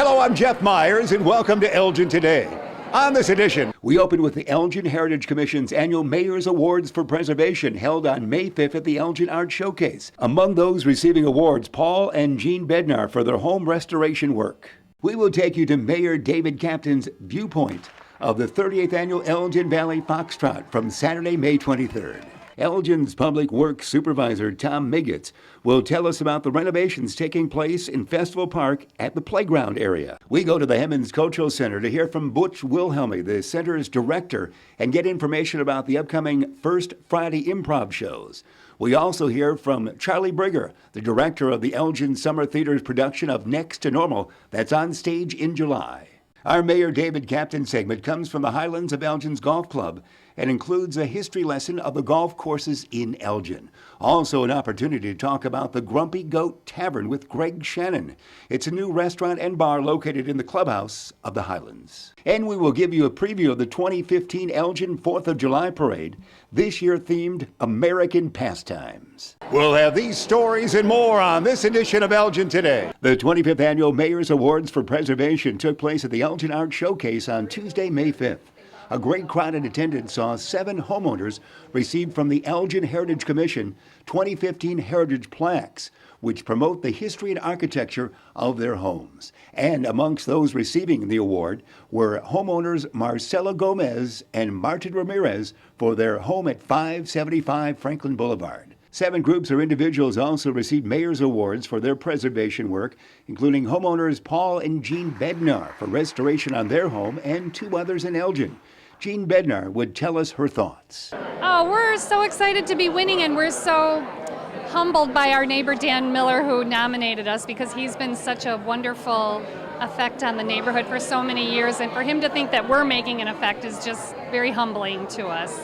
Hello, I'm Jeff Myers, and welcome to Elgin Today. On this edition, we open with the Elgin Heritage Commission's annual Mayor's Awards for Preservation held on May 5th at the Elgin Art Showcase. Among those receiving awards, Paul and Jean Bednar for their home restoration work. We will take you to Mayor David Kaptain's viewpoint of the 30th Annual Elgin Valley Foxtrot from Saturday, May 23rd. Elgin's Public Works Supervisor Tom Miggetts will tell us about the renovations taking place in Festival Park at the playground area. We go to the Hemmens Cultural Center to hear from Butch Wilhelmy, the center's director, and get information about the upcoming First Friday Improv shows. We also hear from Charlie Brigger, the director of the Elgin Summer Theater's production of Next to Normal that's on stage in July. Our Mayor David Kaptain segment comes from the Highlands of Elgin's Golf Club and includes a history lesson of the golf courses in Elgin. Also an opportunity to talk about the Grumpy Goat Tavern with Greg Shannon. It's a new restaurant and bar located in the clubhouse of the Highlands. And we will give you a preview of the 2015 Elgin 4th of July Parade, this year themed American Pastimes. We'll have these stories and more on this edition of Elgin Today. The 25th Annual Mayor's Awards for Preservation took place at the Elgin Art Showcase on Tuesday, May 5th. A great crowd in attendance saw 7 homeowners receive from the Elgin Heritage Commission 2015 Heritage Plaques, which promote the history and architecture of their homes. And amongst those receiving the award were homeowners Marcela Gomez and Martin Ramirez for their home at 575 Franklin Boulevard. 7 groups or individuals also received Mayor's Awards for their preservation work, including homeowners Paul and Jean Bednar for restoration on their home and 2 others in Elgin. Jean Bednar would tell us her thoughts. Oh, we're so excited to be winning, and we're so humbled by our neighbor Dan Miller, who nominated us, because he's been such a wonderful effect on the neighborhood for so many years, and for him to think that we're making an effect is just very humbling to us.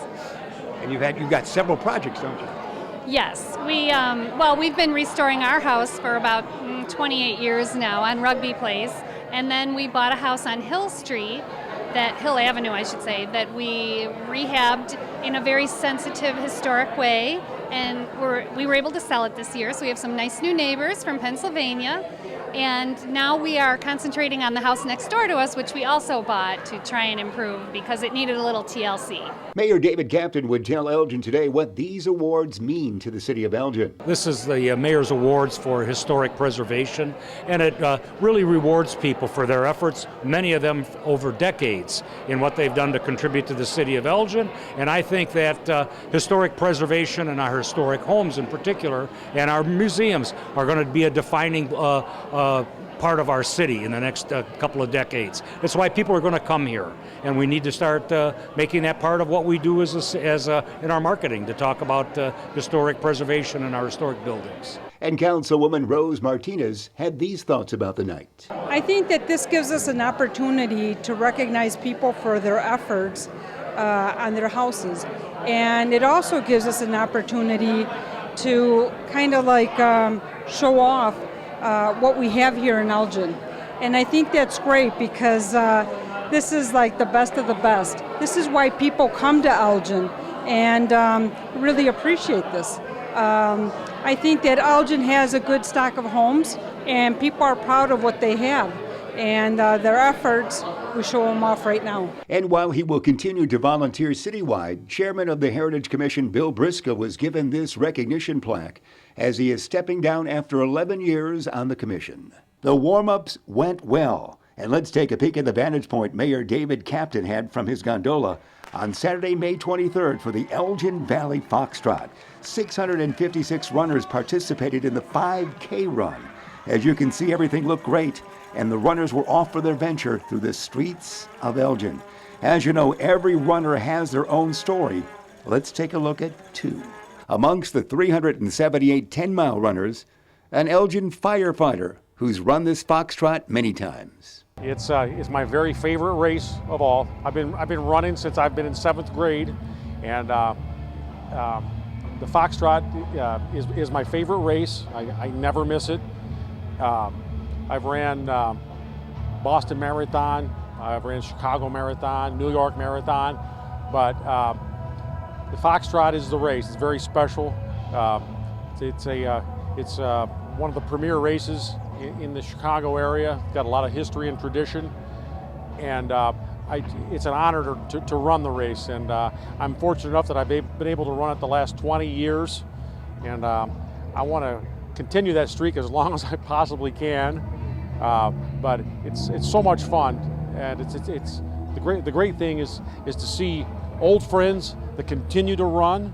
And you've got several projects, don't you? Yes, we've been restoring our house for about 28 years now on Rugby Place, and then we bought a house on Hill Avenue, I should say, that we rehabbed in a very sensitive, historic way, and we were able to sell it this year, so we have some nice new neighbors from Pennsylvania, and now we are concentrating on the house next door to us, which we also bought to try and improve because it needed a little TLC. Mayor David Kaptain would tell Elgin Today what these awards mean to the city of Elgin. This is the Mayor's Awards for Historic Preservation, and it really rewards people for their efforts, many of them over decades, in what they've done to contribute to the city of Elgin. And I think that historic preservation and our historic homes in particular, and our museums are going to be a defining part of our city in the next couple of decades. That's why people are going to come here, and we need to start making that part of what we do as in our marketing, to talk about historic preservation in our historic buildings. And Councilwoman Rose Martinez had these thoughts about the night. I think that this gives us an opportunity to recognize people for their efforts on their houses, and it also gives us an opportunity to kind of like show off what we have here in Elgin. And I think that's great because this is like the best of the best. This is why people come to Elgin and really appreciate this. I think that Elgin has a good stock of homes, and people are proud of what they have. And their efforts, we show them off right now. And while he will continue to volunteer citywide, Chairman of the Heritage Commission, Bill Briscoe, was given this recognition plaque as he is stepping down after 11 years on the commission. The warm-ups went well, and let's take a peek at the vantage point Mayor David Kaptain had from his gondola on Saturday, May 23rd for the Elgin Valley Foxtrot. 656 runners participated in the 5K run. As you can see, everything looked great, and the runners were off for their venture through the streets of Elgin. As you know, every runner has their own story. Let's take a look at 2. Amongst the 378 10-mile runners, an Elgin firefighter who's run this Foxtrot many times. It's my very favorite race of all. I've been running since I've been in 7th grade, and the Foxtrot is my favorite race. I never miss it. I've ran Boston Marathon, I've ran Chicago Marathon, New York Marathon, but the Foxtrot is the race. It's very special. It's one of the premier races in the Chicago area. Got a lot of history and tradition, and it's an honor to run the race. And I'm fortunate enough that I've been able to run it the last 20 years, and I want to continue that streak as long as I possibly can. But it's so much fun, and it's the great thing is to see old friends that continue to run.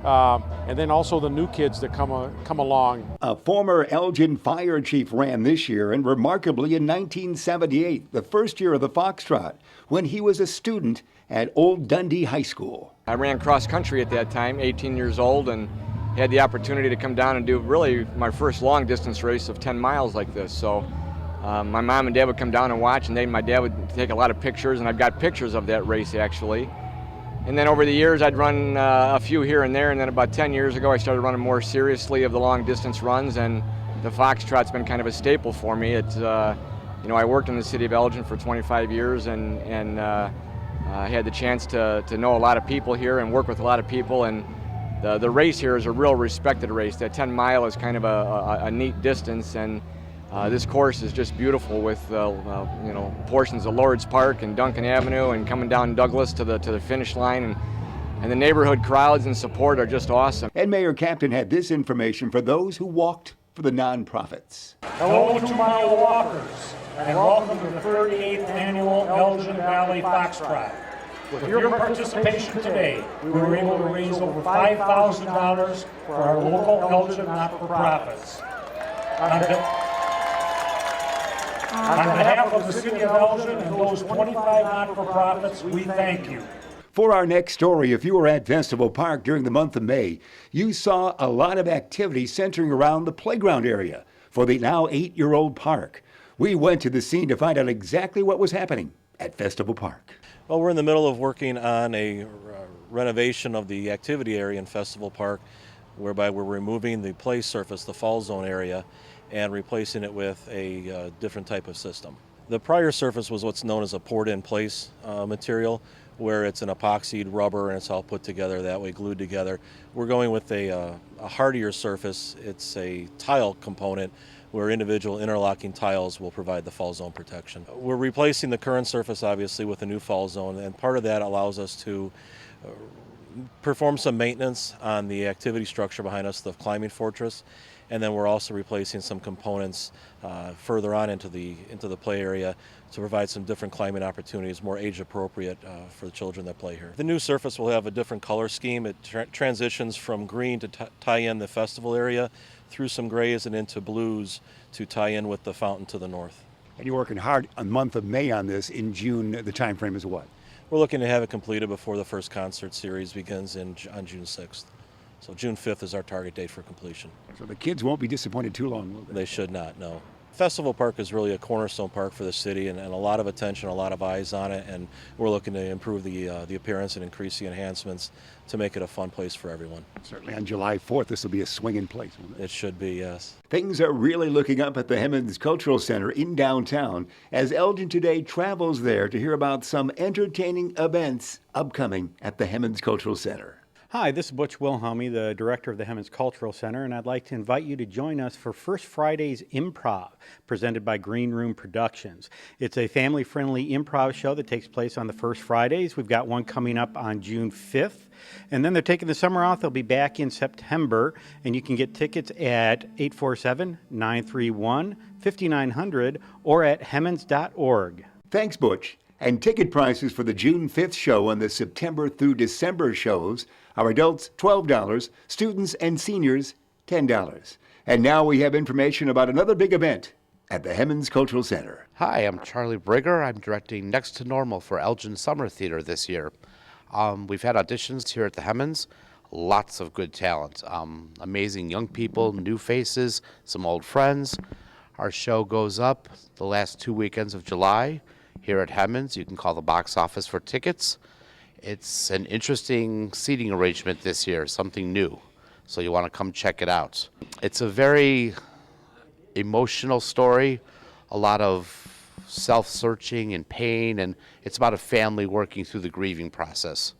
And then also the new kids that come along. A former Elgin fire chief ran this year, and remarkably in 1978, the first year of the Foxtrot, when he was a student at Old Dundee High School. I ran cross country at that time, 18 years old, and had the opportunity to come down and do really my first long distance race of 10 miles like this. So my mom and dad would come down and watch, and my dad would take a lot of pictures, and I've got pictures of that race actually. And then over the years, I'd run a few here and there, and then about 10 years ago, I started running more seriously of the long distance runs, and the Foxtrot's been kind of a staple for me. It's, I worked in the city of Elgin for 25 years, and I had the chance to know a lot of people here and work with a lot of people, and the race here is a real respected race. That 10 mile is kind of a neat distance, and this course is just beautiful with portions of Lord's Park and Duncan Avenue and coming down Douglas to the finish line, and the neighborhood crowds and support are just awesome. And Mayor Kaptain had this information for those who walked for the nonprofits. Hello to my walkers, and welcome to the 38th Annual Elgin Valley Foxtrot. With your participation today, we were able to raise over $5,000 for our local Elgin not-for-profits. On behalf of the City of Elgin and those 25 not-for-profits, we thank you. For our next story, if you were at Festival Park during the month of May, you saw a lot of activity centering around the playground area for the now 8-year-old park. We went to the scene to find out exactly what was happening at Festival Park. Well, we're in the middle of working on a renovation of the activity area in Festival Park, whereby we're removing the play surface, the fall zone area, and replacing it with a different type of system. The prior surface was what's known as a poured-in-place material, where it's an epoxied rubber and it's all put together that way, glued together. We're going with a hardier surface. It's a tile component where individual interlocking tiles will provide the fall zone protection. We're replacing the current surface, obviously, with a new fall zone, and part of that allows us to perform some maintenance on the activity structure behind us, the climbing fortress. And then we're also replacing some components further on into the play area to provide some different climbing opportunities, more age appropriate for the children that play here. The new surface will have a different color scheme. It transitions from green to tie in the festival area, through some grays and into blues to tie in with the fountain to the north. And you're working hard a month of May on this. In June, the time frame is what? We're looking to have it completed before the first concert series begins on June 6th. So June 5th is our target date for completion. So the kids won't be disappointed too long, will they? They should not, no. Festival Park is really a cornerstone park for the city, and a lot of attention, a lot of eyes on it, and we're looking to improve the appearance and increase the enhancements to make it a fun place for everyone. Certainly on July 4th, this will be a swinging place, won't it? It should be, yes. Things are really looking up at the Hemmens Cultural Center in downtown as Elgin Today travels there to hear about some entertaining events upcoming at the Hemmens Cultural Center. Hi, this is Butch Wilhelmy, the director of the Hemmens Cultural Center, and I'd like to invite you to join us for First Friday's Improv, presented by Green Room Productions. It's a family-friendly improv show that takes place on the first Fridays. We've got one coming up on June 5th, and then they're taking the summer off. They'll be back in September, and you can get tickets at 847-931-5900 or at hemmens.org. Thanks, Butch. And ticket prices for the June 5th show and the September through December shows are adults $12, students and seniors $10. And now we have information about another big event at the Hemmens Cultural Center. Hi, I'm Charlie Brigger. I'm directing Next to Normal for Elgin Summer Theater this year. We've had auditions here at the Hemmens. Lots of good talent. Amazing young people, new faces, some old friends. Our show goes up the last 2 weekends of July. Here at Hemmens, you can call the box office for tickets. It's an interesting seating arrangement this year, something new. So you want to come check it out. It's a very emotional story, a lot of self-searching and pain, and it's about a family working through the grieving process.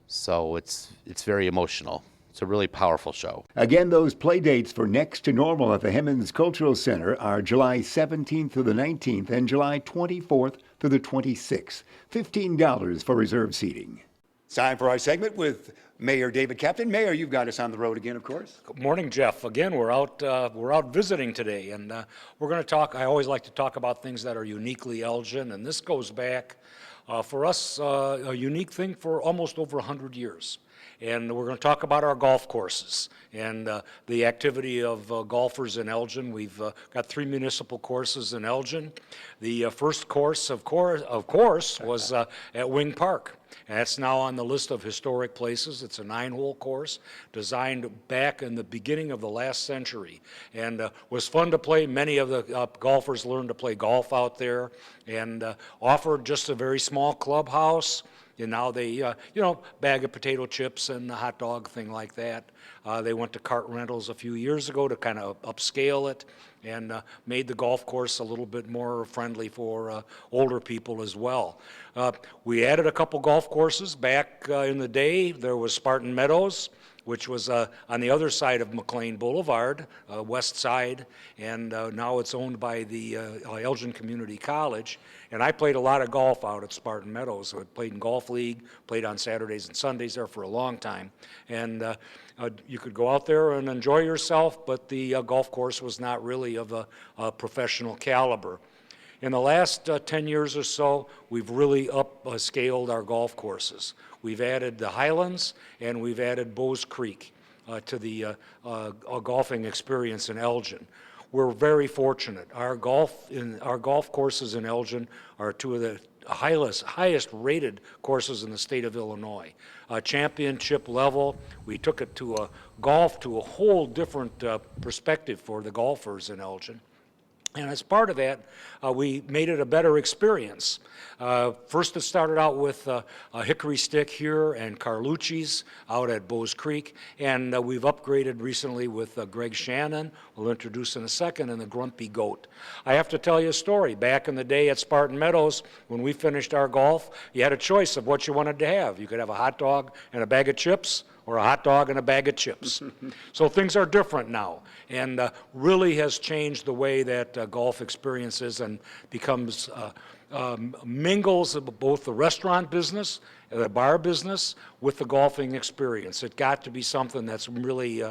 So it's very emotional. It's a really powerful show. Again, those play dates for Next to Normal at the Hemmens Cultural Center are July 17th through the 19th and July 24th through the 26th. $15 for reserved seating. It's time for our segment with Mayor David Kaptain. Mayor, you've got us on the road again, of course. Good morning, Jeff. Again, we're out visiting today, and we're going to talk. I always like to talk about things that are uniquely Elgin, and this goes back for us a unique thing for almost over 100 years. And we're going to talk about our golf courses and the activity of golfers in Elgin. We've got 3 municipal courses in Elgin. The first course, of course, was at Wing Park. And that's now on the list of historic places. It's a 9-hole course designed back in the beginning of the last century, and was fun to play. Many of the golfers learned to play golf out there, and offered just a very small clubhouse. And now they, bag of potato chips and a hot dog, thing like that. They went to cart rentals a few years ago to kind of upscale it, and made the golf course a little bit more friendly for older people as well. We added a couple golf courses back in the day. There was Spartan Meadows, which was on the other side of McLean Boulevard, west side, and now it's owned by the Elgin Community College. And I played a lot of golf out at Spartan Meadows. I played in Golf League, played on Saturdays and Sundays there for a long time. And you could go out there and enjoy yourself, but the golf course was not really of a professional caliber. In the last 10 years or so, we've really upscaled our golf courses. We've added the Highlands, and we've added Bowes Creek to the golfing experience in Elgin. We're very fortunate. Our golf courses in Elgin are 2 of the highest rated courses in the state of Illinois. Championship level. We took it to a whole different perspective for the golfers in Elgin. And as part of that, we made it a better experience. First, it started out with a Hickory Stick here and Carlucci's out at Bowes Creek, and we've upgraded recently with Greg Shannon, we'll introduce in a second, and the Grumpy Goat. I have to tell you a story. Back in the day at Spartan Meadows, when we finished our golf, you had a choice of what you wanted to have. You could have a hot dog and a bag of chips, or a hot dog and a bag of chips. So things are different now, and really has changed the way that golf experiences and becomes mingles both the restaurant business, the bar business, with the golfing experience. It got to be something that's really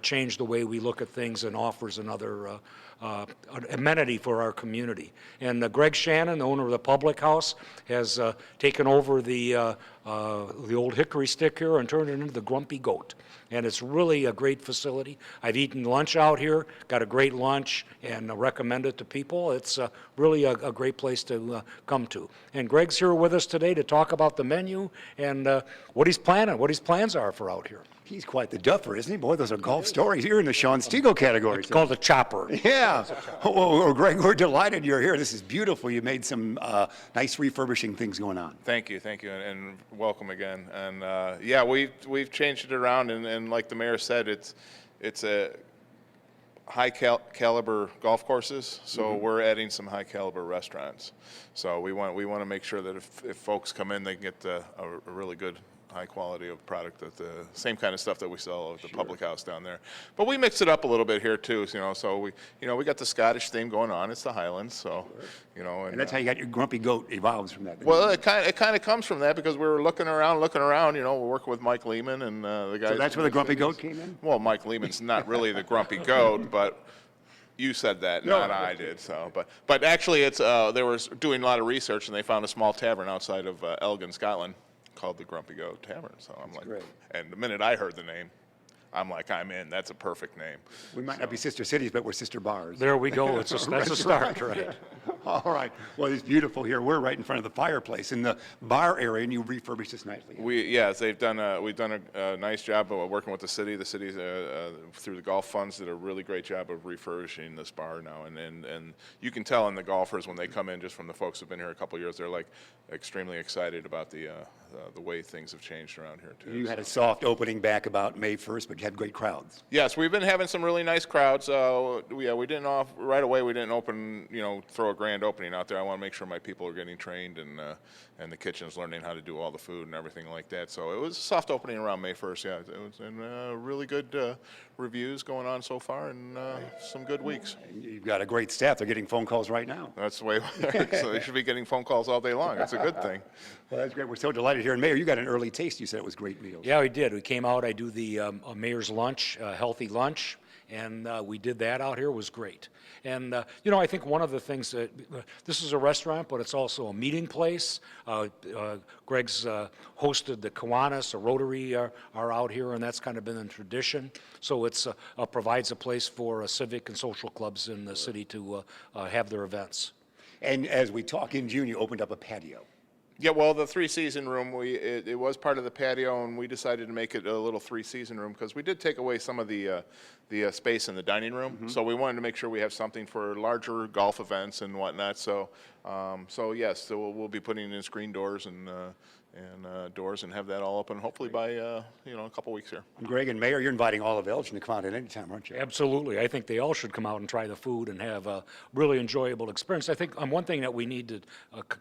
changed the way we look at things and offers another amenity for our community. And Greg Shannon, the owner of the Public House, has taken over the old Hickory Stick here and turned it into the Grumpy Goat. And it's really a great facility. I've eaten lunch out here, got a great lunch, and recommend it to people. It's really a great place to come to. And Greg's here with us today to talk about the menu and what he's planning, what his plans are for out here. He's quite the duffer, isn't he? Boy, those are golf stories. You're in the Sean Stegall category. It's called the chopper. Yeah. Oh, Greg, we're delighted you're here. This is beautiful. You made some nice refurbishing things going on. Thank you, and welcome again. And yeah, we've changed it around, and like the mayor said, it's a high caliber golf courses. So we're adding some high caliber restaurants. So we want to make sure that if folks come in, they can get a really good, high quality of product, at the same kind of stuff that we sell at the Public House down there. But we mix it up a little bit here too, so we got the Scottish theme going on. It's the Highlands, so and that's how you got your Grumpy Goat evolves from that. Well, it kind of comes from that, because we were looking around. We're working with Mike Lehman and the guys. So that's where the Grumpy Goat came in? Well, Mike Lehman's not really the Grumpy Goat, but you said that, not I did. So, but actually, it's they were doing a lot of research, and they found a small tavern outside of Elgin, Scotland, called the Grumpy Goat Tavern. So I'm like, great. And the minute I heard the name, I'm like, I'm in. That's a perfect name. We might not be sister cities, but we're sister bars. There we go. That's a start, right? All right. Well, it's beautiful here. We're right in front of the fireplace in the bar area, and you refurbished this nicely. We've done a nice job of working with the city. The city's through the golf funds did a really great job of refurbishing this bar now, and you can tell in the golfers when they come in, just from the folks who've been here a couple of years, they're like extremely excited about the way things have changed around here too. You had a soft opening back about May 1st, but you had great crowds. Yes, we've been having some really nice crowds. We didn't right away. We didn't open, throw a grand grand opening out there, I want to make sure my people are getting trained and the kitchen's learning how to do all the food and everything like that. So it was a soft opening around May 1st. Yeah, it was, and really good reviews going on so far, and some good weeks. You've got a great staff. They're getting phone calls right now. That's the way it works. So they should be getting phone calls all day long. It's a good thing. Well, that's great. We're so delighted here. And Mayor, you got an early taste. You said it was great meals. Yeah, we did. We came out. I do the mayor's lunch, healthy lunch, and we did that out here. It was great. And I think one of the things that this is a restaurant, but it's also a meeting place. Greg's hosted the Kiwanis, a Rotary are out here, and that's kind of been a tradition. So it's provides a place for civic and social clubs in the city to have their events. And as we talk in June, you opened up a patio. Yeah, well, the three-season room, it was part of the patio, and we decided to make it a little three-season room because we did take away some of the space in the dining room. Mm-hmm. So we wanted to make sure we have something for larger golf events and whatnot. So, yes, so we'll be putting in screen doors and doors and have that all open hopefully by a couple weeks here. Greg and Mayor, you're inviting all of Elgin to come out at any time, aren't you? Absolutely. I think they all should come out and try the food and have a really enjoyable experience. I think one thing that we need to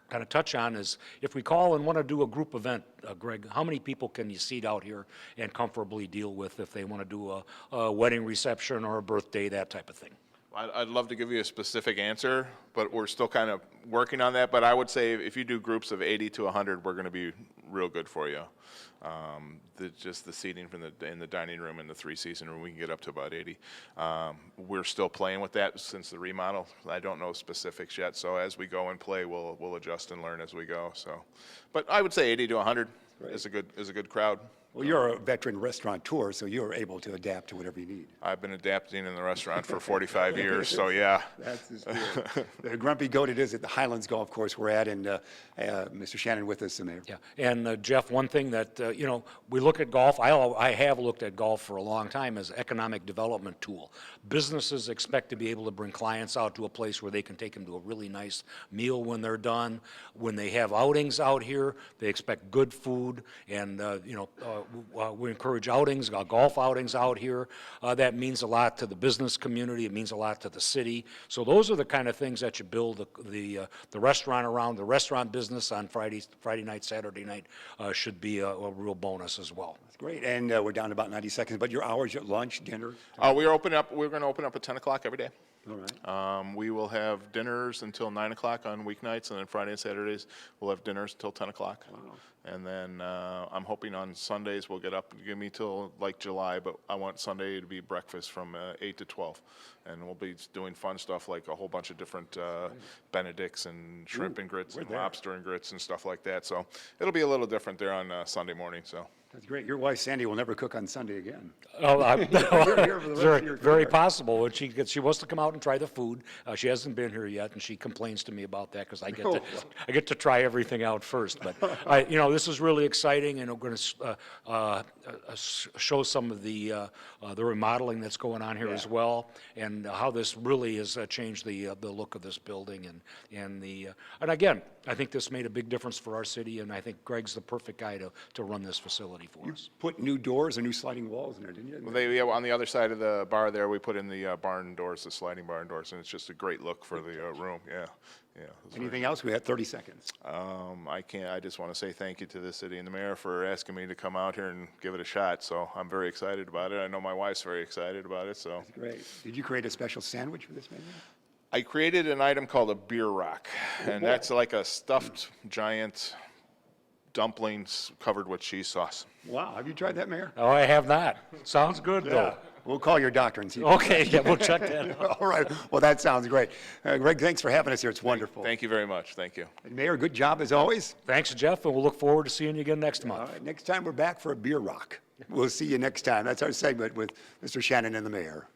kind of touch on is if we call and want to do a group event, Greg, how many people can you seat out here and comfortably deal with if they want to do a wedding reception or a birthday, that type of thing? I'd love to give you a specific answer, but we're still kind of working on that. But I would say if you do groups of 80 to 100, we're going to be real good for you. Just the seating in the dining room and the three-season room, we can get up to about 80. We're still playing with that since the remodel. I don't know specifics yet, so as we go and play, we'll adjust and learn as we go. So, but I would say 80 to 100 is a good crowd. Well, you're a veteran restaurateur, so you're able to adapt to whatever you need. I've been adapting in the restaurant for 45 years, so yeah. That's the spirit. The Grumpy Goat it is at the Highlands Golf Course we're at, and Mr. Shannon with us, the mayor. Yeah, and Jeff, one thing that, we look at golf, I have looked at golf for a long time as an economic development tool. Businesses expect to be able to bring clients out to a place where they can take them to a really nice meal when they're done. When they have outings out here, they expect good food, and, we encourage outings, golf outings out here. That means a lot to the business community. It means a lot to the city. So those are the kind of things that you build the restaurant around. The restaurant business on Friday night, Saturday night should be a real bonus as well. That's great. And we're down to about 90 seconds. But your hours at lunch, dinner? We're going to open up at 10 o'clock every day. All right. We will have dinners until 9 o'clock on weeknights, and then Friday and Saturdays we'll have dinners until 10 o'clock. Wow. And then I'm hoping on Sundays we'll get up and give me till like July, but I want Sunday to be breakfast from 8 to 12. And we'll be doing fun stuff like a whole bunch of different Benedicts and shrimp and grits and lobster and grits and stuff like that. So it'll be a little different there on Sunday morning. So. That's great. Your wife, Sandy, will never cook on Sunday again. Oh, very possible. And she wants to come out and try the food. She hasn't been here yet, and she complains to me about that because I get to try everything out first. But this is really exciting, and we're going to show some of the remodeling that's going on here as well, and how this really has changed the look of this building, and again, I think this made a big difference for our city, and I think Greg's the perfect guy to run this facility for us. Put new doors and new sliding walls in there, didn't you? Well, on the other side of the bar there, we put in the barn doors, the sliding barn doors, and it's just a great look for the room. Yeah. Anything else? We had 30 seconds. I just want to say thank you to the city and the mayor for asking me to come out here and give it a shot. So I'm very excited about it. I know my wife's very excited about it. So that's great. Did you create a special sandwich for this menu? I created an item called a beer rock, and that's like a stuffed giant dumplings covered with cheese sauce. Wow, have you tried that, Mayor? Oh, I have not. Sounds good, though. We'll call your doctor and see. Okay, yeah, we'll check that out. All right, well, that sounds great. Greg, thanks for having us here. It's wonderful. Thank you very much. Thank you. And Mayor, good job as always. Thanks, Jeff, and we'll look forward to seeing you again next month. All right, next time we're back for a beer rock. We'll see you next time. That's our segment with Mr. Shannon and the Mayor.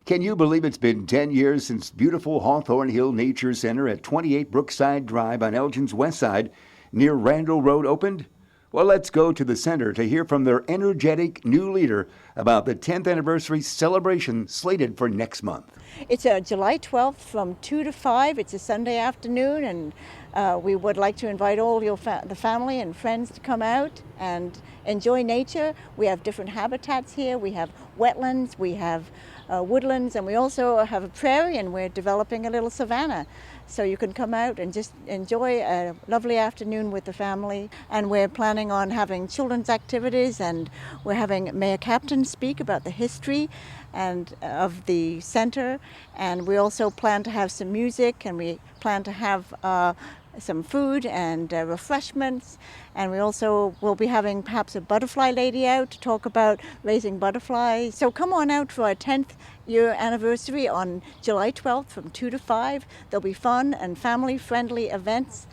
Can you believe it's been 10 years since beautiful Hawthorn Hill Nature Center at 28 Brookside Drive on Elgin's west side near Randall Road opened? Well, let's go to the center to hear from their energetic new leader about the 10th anniversary celebration slated for next month. It's July 12th from 2 to 5. It's a Sunday afternoon, and We would like to invite all the family and friends to come out and enjoy nature. We have different habitats here. We have wetlands, we have woodlands, and we also have a prairie, and we're developing a little savanna. So you can come out and just enjoy a lovely afternoon with the family. And we're planning on having children's activities, and we're having Mayor Kaptain speak about the history and of the center. And we also plan to have some music, and we plan to have some food and refreshments. And we also will be having perhaps a butterfly lady out to talk about raising butterflies. So come on out for our 10th year anniversary on July 12th from 2 to 5. There'll be fun and family-friendly events,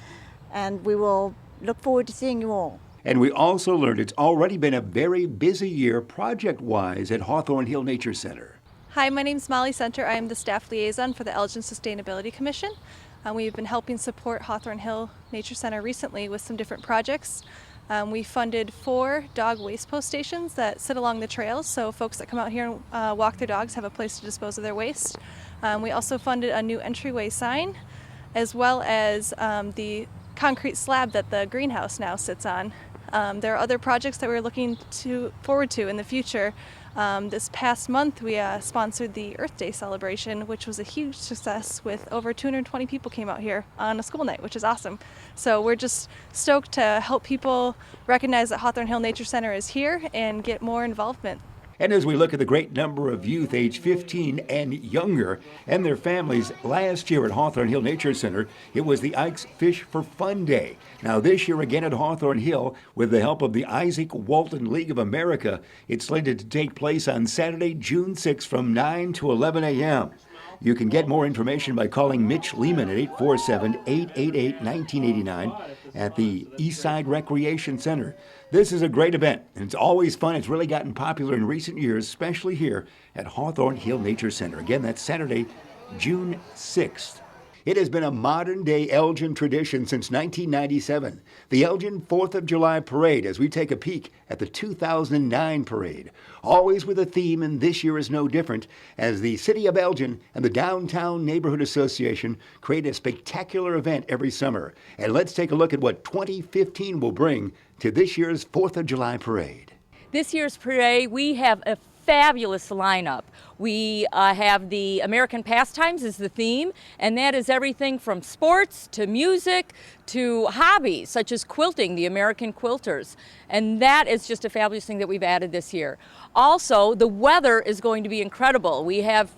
and we will look forward to seeing you all. And we also learned it's already been a very busy year project-wise at Hawthorn Hill Nature Center. Hi, my name is Molly Center. I am the staff liaison for the Elgin Sustainability Commission. We've been helping support Hawthorn Hill Nature Center recently with some different projects. We funded 4 dog waste post stations that sit along the trails, so folks that come out here and walk their dogs have a place to dispose of their waste. We also funded a new entryway sign, as well as the concrete slab that the greenhouse now sits on. There are other projects that we're looking forward to in the future. This past month we sponsored the Earth Day celebration, which was a huge success with over 220 people came out here on a school night, which is awesome. So we're just stoked to help people recognize that Hawthorn Hill Nature Center is here and get more involvement. And as we look at the great number of youth aged 15 and younger and their families, last year at Hawthorn Hill Nature Center, it was the Ike's Fish for Fun Day. Now this year again at Hawthorn Hill, with the help of the Isaac Walton League of America, it's slated to take place on Saturday, June 6th from 9 to 11 a.m. You can get more information by calling Mitch Lehman at 847-888-1989 at the Eastside Recreation Center. This is a great event, and it's always fun. It's really gotten popular in recent years, especially here at Hawthorn Hill Nature Center. Again, that's Saturday, June 6th. It has been a modern-day Elgin tradition since 1997, the Elgin 4th of July Parade, as we take a peek at the 2009 parade. Always with a theme, and this year is no different, as the City of Elgin and the Downtown Neighborhood Association create a spectacular event every summer. And let's take a look at what 2015 will bring to this year's 4th of July Parade. This year's parade, we have a fabulous lineup. We have the American Pastimes as the theme, and that is everything from sports to music to hobbies such as quilting, the American Quilters. And that is just a fabulous thing that we've added this year. Also, the weather is going to be incredible. We have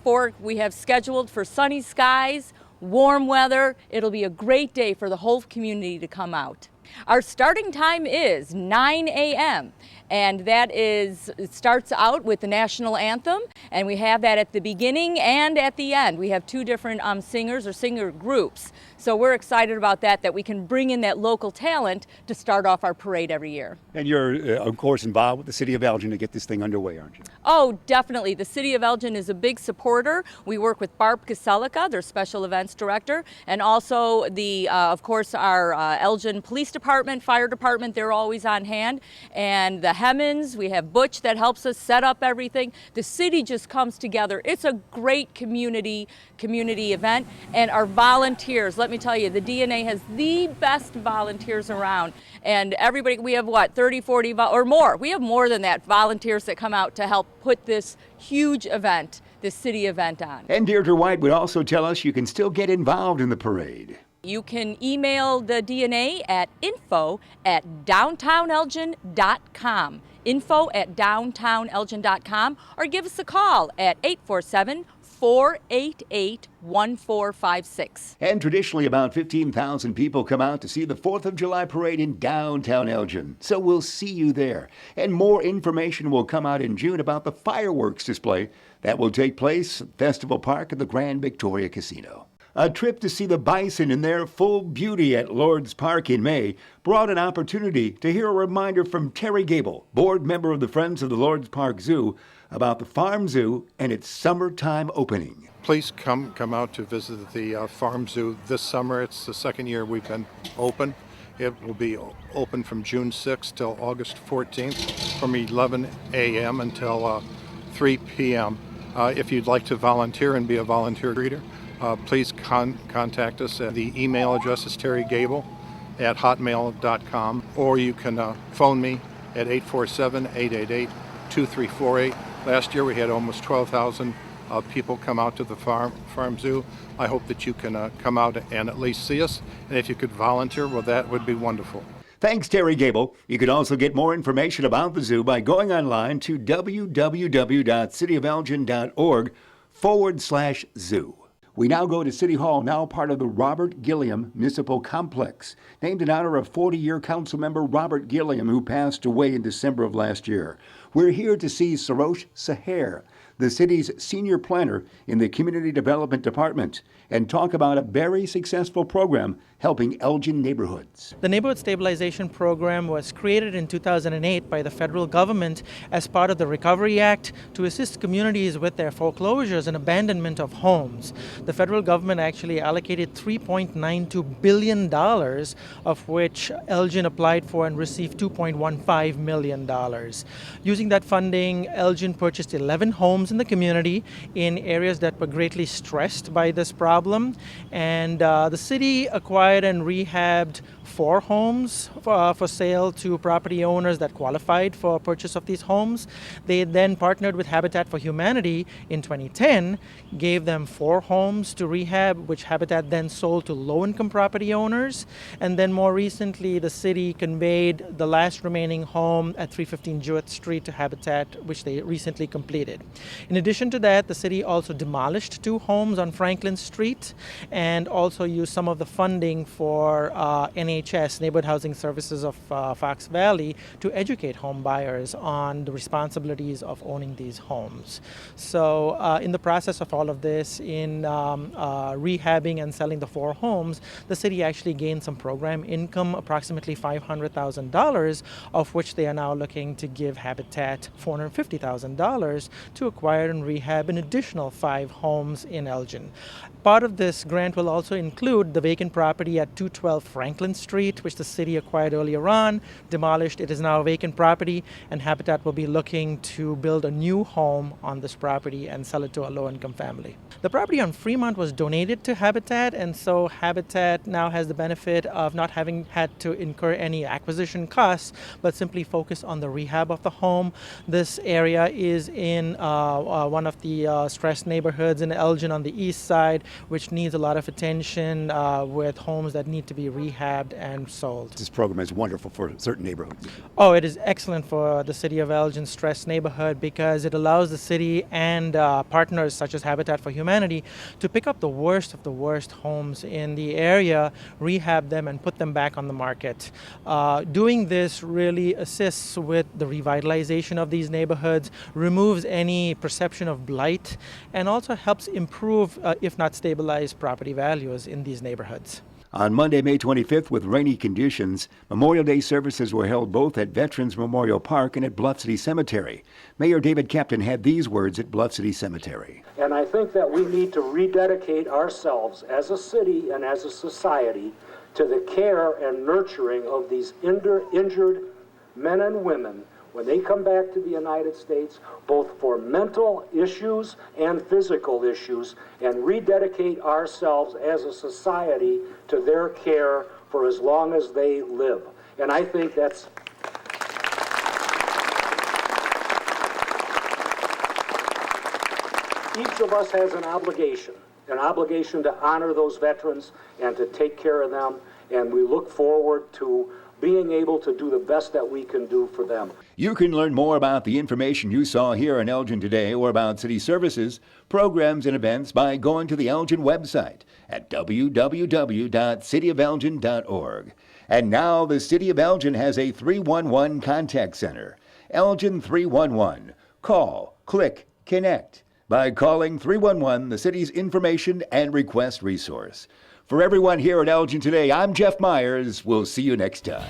scheduled for sunny skies, warm weather. It'll be a great day for the whole community to come out. Our starting time is 9 a.m. and it starts out with the national anthem, and we have that at the beginning and at the end. We have 2 different singers or singer groups. So we're excited about that we can bring in that local talent to start off our parade every year. And you're, of course, involved with the City of Elgin to get this thing underway, aren't you? Oh, definitely. The City of Elgin is a big supporter. We work with Barb Kaselica, their special events director, and also of course, our Elgin Police Department, Fire Department, they're always on hand. And the Hemmens, we have Butch that helps us set up everything. The city just comes together. It's a great community event. And our volunteers, let me tell you, the DNA has the best volunteers around. And everybody, we have 30, 40 or more. We have more than that volunteers that come out to help put this huge event, this city event on. And Deirdre White would also tell us you can still get involved in the parade. You can email the DNA at info@downtownelgin.com. info@downtownelgin.com, or give us a call at 847-488-1456. And traditionally, about 15,000 people come out to see the 4th of July parade in downtown Elgin. So we'll see you there. And more information will come out in June about the fireworks display that will take place at Festival Park at the Grand Victoria Casino. A trip to see the bison in their full beauty at Lord's Park in May brought an opportunity to hear a reminder from Terry Gable, board member of the Friends of the Lord's Park Zoo, about the Farm Zoo and its summertime opening. Please come out to visit the Farm Zoo this summer. It's the second year we've been open. It will be open from June 6th till August 14th from 11 a.m. until 3 p.m. If you'd like to volunteer and be a volunteer greeter, please contact us. The email address is terrygable@hotmail.com, or you can phone me at 847-888-2348. Last year we had almost 12,000 people come out to the farm zoo. I hope that you can come out and at least see us, and if you could volunteer, well, that would be wonderful. Thanks, Terry Gable. You can also get more information about the zoo by going online to www.cityofelgin.org/zoo. We now go to City Hall, now part of the Robert Gilliam Municipal Complex, named in honor of 40-year council member Robert Gilliam, who passed away in December of last year. We're here to see Sarosh Saher, the city's senior planner in the Community Development Department, and talk about a very successful program helping Elgin neighborhoods. The Neighborhood Stabilization Program was created in 2008 by the federal government as part of the Recovery Act to assist communities with their foreclosures and abandonment of homes. The federal government actually allocated $3.92 billion, of which Elgin applied for and received $2.15 million. Using that funding, Elgin purchased 11 homes in the community in areas that were greatly stressed by this problem, and the city acquired and rehabbed 4 homes for sale to property owners that qualified for purchase of these homes. They then partnered with Habitat for Humanity in 2010, gave them 4 homes to rehab, which Habitat then sold to low-income property owners. And then more recently, the city conveyed the last remaining home at 315 Jewett Street to Habitat, which they recently completed. In addition to that, the city also demolished 2 homes on Franklin Street and also used some of the funding for NHS, Neighborhood Housing Services of Fox Valley, to educate home buyers on the responsibilities of owning these homes. So in the process of all of this, in rehabbing and selling the 4 homes, the city actually gained some program income, approximately $500,000, of which they are now looking to give Habitat $450,000 to acquire and rehab an additional 5 homes in Elgin. Part of this grant will also include the vacant property at 212 Franklin Street, which the city acquired earlier on, demolished. It is now a vacant property, and Habitat will be looking to build a new home on this property and sell it to a low-income family. The property on Fremont was donated to Habitat, and so Habitat now has the benefit of not having had to incur any acquisition costs, but simply focus on the rehab of the home. This area is in one of the stressed neighborhoods in Elgin on the east side, which needs a lot of attention with homes that need to be rehabbed and sold. This program is wonderful for certain neighborhoods. Oh, it is excellent for the city of Elgin's stressed neighborhood because it allows the city and partners such as Habitat for Humanity to pick up the worst of the worst homes in the area, rehab them, and put them back on the market. Doing this really assists with the revitalization of these neighborhoods, removes any perception of blight, and also helps improve, if not stabilize, property values in these neighborhoods. On Monday, May 25th, with rainy conditions, Memorial Day services were held both at Veterans Memorial Park and at Bluff City Cemetery. Mayor David Kaptain had these words at Bluff City Cemetery. And I think that we need to rededicate ourselves as a city and as a society to the care and nurturing of these injured men and women when they come back to the United States, both for mental issues and physical issues, and rededicate ourselves as a society to their care for as long as they live. And I think that's each of us has an obligation to honor those veterans and to take care of them, and we look forward to being able to do the best that we can do for them. You can learn more about the information you saw here in Elgin Today or about city services, programs, and events by going to the Elgin website at www.cityofelgin.org. And now the City of Elgin has a 311 contact center. Elgin 311. Call, click, connect by calling 311, the city's information and request resource. For everyone here at Elgin Today, I'm Jeff Myers. We'll see you next time.